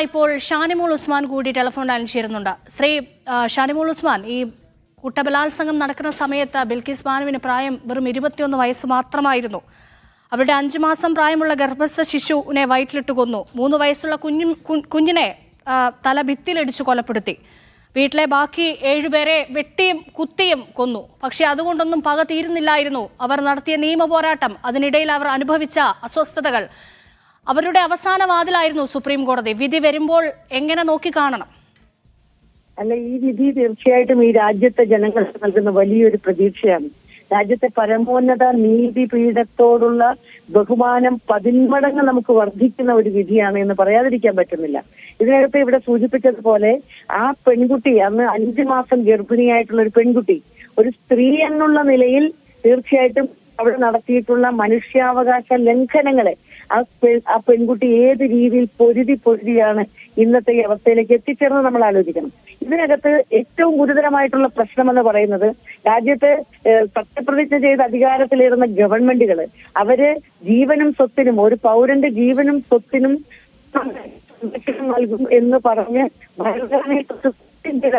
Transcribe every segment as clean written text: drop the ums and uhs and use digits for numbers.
ഇപ്പോൾ ഷാനിമോൾ ഉസ്മാൻ കൂടി ടെലിഫോൺ ലൈനിൽ ചേരുന്നുണ്ട്. ശ്രീ ഷാനിമോൾ ഉസ്മാൻ, ഈ കൂട്ടബലാത്സംഗം നടക്കുന്ന സമയത്ത് ബിൽക്കിസ് ബാനുവിന് പ്രായം വെറും 21 വയസ്സ് മാത്രമായിരുന്നു. അവരുടെ 5 മാസം പ്രായമുള്ള ഗർഭസ്ഥ ശിശുവിനെ വയറ്റിലിട്ട് കൊന്നു. 3 വയസ്സുള്ള കുഞ്ഞിനെ തല ഭിത്തിയിലിടിച്ചു കൊലപ്പെടുത്തി. വീട്ടിലെ ബാക്കി 7 പേരെ വെട്ടിയും കുത്തിയും കൊന്നു. പക്ഷെ അതുകൊണ്ടൊന്നും പക തീരുന്നില്ലായിരുന്നു. അവർ നടത്തിയ നിയമ പോരാട്ടം, അതിനിടയിൽ അവർ അനുഭവിച്ച അസ്വസ്ഥതകൾ, അവരുടെ അവസാന വാതിലായിരുന്നു സുപ്രീം കോടതി. വിധി വരുമ്പോൾ എങ്ങനെ നോക്കിക്കാണണം? അല്ല, ഈ വിധി തീർച്ചയായിട്ടും ഈ രാജ്യത്തെ ജനങ്ങൾ നൽകുന്ന വലിയൊരു പ്രതീക്ഷയാണ്. രാജ്യത്തെ പരമോന്നത നീതിപീഠത്തോടുള്ള ബഹുമാനം 10 മടങ്ങ് നമുക്ക് വർദ്ധിക്കുന്ന ഒരു വിധിയാണ് എന്ന് പറയാതിരിക്കാൻ പറ്റുന്നില്ല. ഇതിനകത്ത് ഇവിടെ സൂചിപ്പിച്ചതുപോലെ ആ പെൺകുട്ടി, അന്ന് 5 മാസം ഗർഭിണിയായിട്ടുള്ള ഒരു പെൺകുട്ടി, ഒരു സ്ത്രീ എന്നുള്ള നിലയിൽ തീർച്ചയായിട്ടും അവിടെ നടത്തിയിട്ടുള്ള മനുഷ്യാവകാശ ലംഘനങ്ങളെ ആ പെൺകുട്ടി ഏത് രീതിയിൽ പൊരുതിയാണ് ഇന്നത്തെ ഈ അവസ്ഥയിലേക്ക് എത്തിച്ചേർന്ന് നമ്മൾ ആലോചിക്കണം. ഇതിനകത്ത് ഏറ്റവും ഗുരുതരമായിട്ടുള്ള പ്രശ്നമെന്ന് പറയുന്നത്, രാജ്യത്ത് സത്യപ്രതിജ്ഞ ചെയ്ത് അധികാരത്തിലേറുന്ന ഗവൺമെന്റുകൾ അവര് ജീവനും സ്വത്തിനും, ഒരു പൗരന്റെ ജീവനും സ്വത്തിനും സംരക്ഷണം നൽകും എന്ന് പറഞ്ഞ് ഭരണഘടനയെ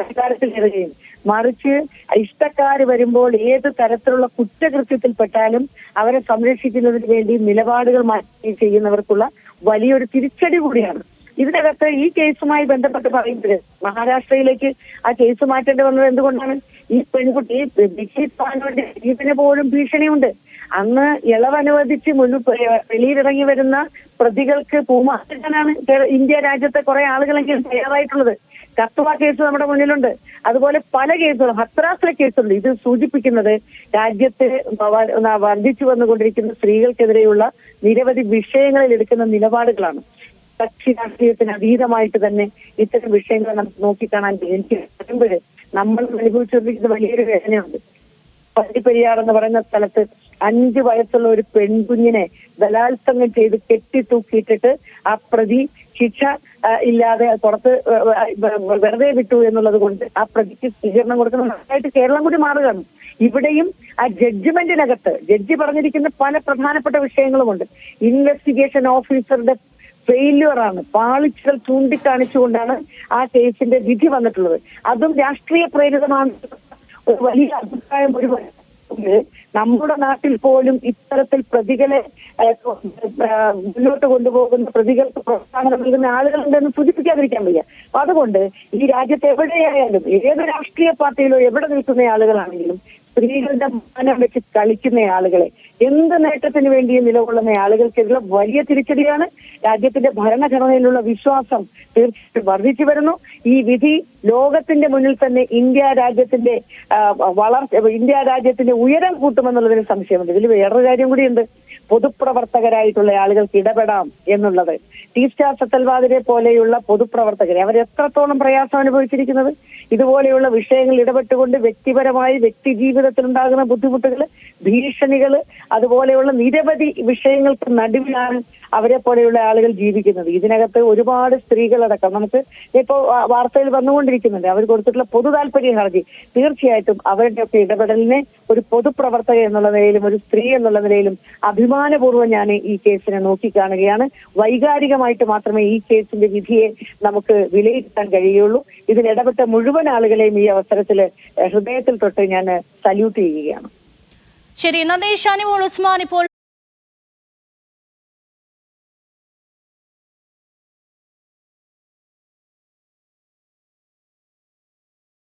അധികാരത്തിലേറുകയും, മറിച്ച് ഇഷ്ടക്കാര് വരുമ്പോൾ ഏത് തരത്തിലുള്ള കുറ്റകൃത്യത്തിൽപ്പെട്ടാലും അവരെ സംരക്ഷിക്കുന്നതിന് വേണ്ടി നിലപാടുകൾ മാറ്റി ചെയ്യുന്നവർക്കുള്ള വലിയൊരു തിരിച്ചടി കൂടിയാണ്. ഇതിനകത്ത് ഈ കേസുമായി ബന്ധപ്പെട്ട് പറയുമ്പോൾ മഹാരാഷ്ട്രയിലേക്ക് ആ കേസ് മാറ്റേണ്ടി വന്നത് എന്തുകൊണ്ടാണ്? ഈ പെൺകുട്ടി ബിൽക്കിസ് ബാനുവിന്റെ ജീവന് പോലും ഭീഷണിയുണ്ട്. അന്ന് ഇളവനുവദിച്ച് വെളിയിലിറങ്ങി വരുന്ന പ്രതികൾക്ക് പൂമാറ്റാനാണ് ഇന്ത്യ രാജ്യത്തെ കുറെ ആളുകളെങ്കിലും തയ്യാറായിട്ടുള്ളത്. കത്തുവ കേസ് നമ്മുടെ മുന്നിലുണ്ട്. അതുപോലെ പല കേസുകളും, ഹത്രാസിലെ കേസുണ്ട്. ഇത് സൂചിപ്പിക്കുന്നത് രാജ്യത്ത് വർദ്ധിച്ചു വന്നുകൊണ്ടിരിക്കുന്ന സ്ത്രീകൾക്കെതിരെയുള്ള നിരവധി വിഷയങ്ങളിൽ എടുക്കുന്ന നിലപാടുകളാണ്. കക്ഷി രാഷ്ട്രീയത്തിന് അതീതമായിട്ട് തന്നെ ഇത്തരം വിഷയങ്ങൾ നമുക്ക് നോക്കിക്കാണാൻ എനിക്ക് വരുമ്പോൾ നമ്മൾ അനുഭവിച്ചുകൊണ്ടിരിക്കുന്ന വലിയൊരു വേദനയുണ്ട്. പള്ളിപ്പെരിയാർ എന്ന് പറയുന്ന സ്ഥലത്ത് 5 വയസ്സുള്ള ഒരു പെൺകുഞ്ഞിനെ ബലാത്സംഗം ചെയ്ത് കെട്ടിത്തൂക്കിയിട്ടിട്ട് ആ പ്രതി ശിക്ഷ ഇല്ലാതെ പുറത്ത് വെറുതെ വിട്ടു എന്നുള്ളത് കൊണ്ട് ആ പ്രതിക്ക് സ്വീകരണം കൊടുക്കുന്ന നന്നായിട്ട് കേരളം കൂടി മാറുകയാണ്. ഇവിടെയും ആ ജഡ്ജ്മെന്റിനകത്ത് ജഡ്ജി പറഞ്ഞിരിക്കുന്ന പല പ്രധാനപ്പെട്ട വിഷയങ്ങളുമുണ്ട്. ഇൻവെസ്റ്റിഗേഷൻ ഓഫീസറുടെ ഫെയില്യൂറാണ്, പാളിച്ചകൾ ചൂണ്ടിക്കാണിച്ചുകൊണ്ടാണ് ആ കേസിന്റെ വിധി വന്നിട്ടുള്ളത്. അതും രാഷ്ട്രീയ പ്രേരിതമാണ്. ഒരു വലിയ അഭിപ്രായം നമ്മുടെ നാട്ടിൽ പോലും ഇത്തരത്തിൽ പ്രതികളെ മുന്നോട്ട് കൊണ്ടുപോകുന്ന, പ്രതികൾക്ക് പ്രോത്സാഹനം നൽകുന്ന ആളുകളുണ്ടെന്ന് സൂചിപ്പിക്കാതിരിക്കാൻ വയ്യ. അതുകൊണ്ട് ഈ രാജ്യത്ത് എവിടെയായാലും, ഏത് രാഷ്ട്രീയ പാർട്ടിയിലോ എവിടെ നിൽക്കുന്ന ആളുകളാണെങ്കിലും സ്ത്രീകളുടെ മാനം വെച്ച് കളിക്കുന്ന ആളുകളെ, എന്ത് നേട്ടത്തിന് വേണ്ടിയും നിലകൊള്ളുന്ന ആളുകൾക്കെതിരെ വലിയ തിരിച്ചടിയാണ്. രാജ്യത്തിന്റെ ഭരണഘടനയിലുള്ള വിശ്വാസം തീർച്ചയായിട്ടും വർദ്ധിച്ചു വരുന്നു. ഈ വിധി ലോകത്തിന്റെ മുന്നിൽ തന്നെ ഇന്ത്യ രാജ്യത്തിന്റെ ഉയരം കൂട്ടുമെന്നുള്ളതിന് സംശയമുണ്ട്. ഇതിൽ വേറൊരു കാര്യം കൂടിയുണ്ട്. പൊതുപ്രവർത്തകരായിട്ടുള്ള ആളുകൾക്ക് ഇടപെടാം എന്നുള്ളത്. ടി സ്റ്റാർ സത്തൽവാദിനെ പോലെയുള്ള പൊതുപ്രവർത്തകരെ അവർ എത്രത്തോളം പ്രയാസം അനുഭവിച്ചിരിക്കുന്നത്. ഇതുപോലെയുള്ള വിഷയങ്ങൾ ഇടപെട്ടുകൊണ്ട് വ്യക്തിപരമായി വ്യക്തി ജീവിതത്തിൽ ഉണ്ടാകുന്ന ബുദ്ധിമുട്ടുകൾ, ഭീഷണികൾ, അതുപോലെയുള്ള നിരവധി വിഷയങ്ങൾക്ക് നടുവിലാണ് അവരെ പോലെയുള്ള ആളുകൾ ജീവിക്കുന്നത്. ഇതിനകത്ത് ഒരുപാട് സ്ത്രീകളടക്കം നമുക്ക് ഇപ്പോൾ വാർത്തയിൽ വന്നുകൊണ്ടിരിക്കുന്നുണ്ട്. അവർ കൊടുത്തിട്ടുള്ള പൊതു താല്പര്യ ഹർജി തീർച്ചയായിട്ടും അവരുടെയൊക്കെ ഇടപെടലിനെ ഒരു പൊതുപ്രവർത്തക എന്നുള്ള നിലയിലും ഒരു സ്ത്രീ എന്നുള്ള നിലയിലും അഭിമാനപൂർവ്വം ഞാൻ ഈ കേസിനെ നോക്കിക്കാണുകയാണ്. വൈകാരികമായിട്ട് മാത്രമേ ഈ കേസിന്റെ വിധിയെ നമുക്ക് വിലയിരുത്താൻ കഴിയുള്ളൂ. ഇതിൽ ഇടപെട്ട മുഴുവൻ ആളുകളെയും ഈ അവസരത്തിൽ ഹൃദയത്തിൽ തൊട്ട് ഞാൻ സല്യൂട്ട് ചെയ്യുകയാണ്. ശരി, നന്ദി ഷാനിമോൾ ഉസ്മാൻ. ഇപ്പോൾ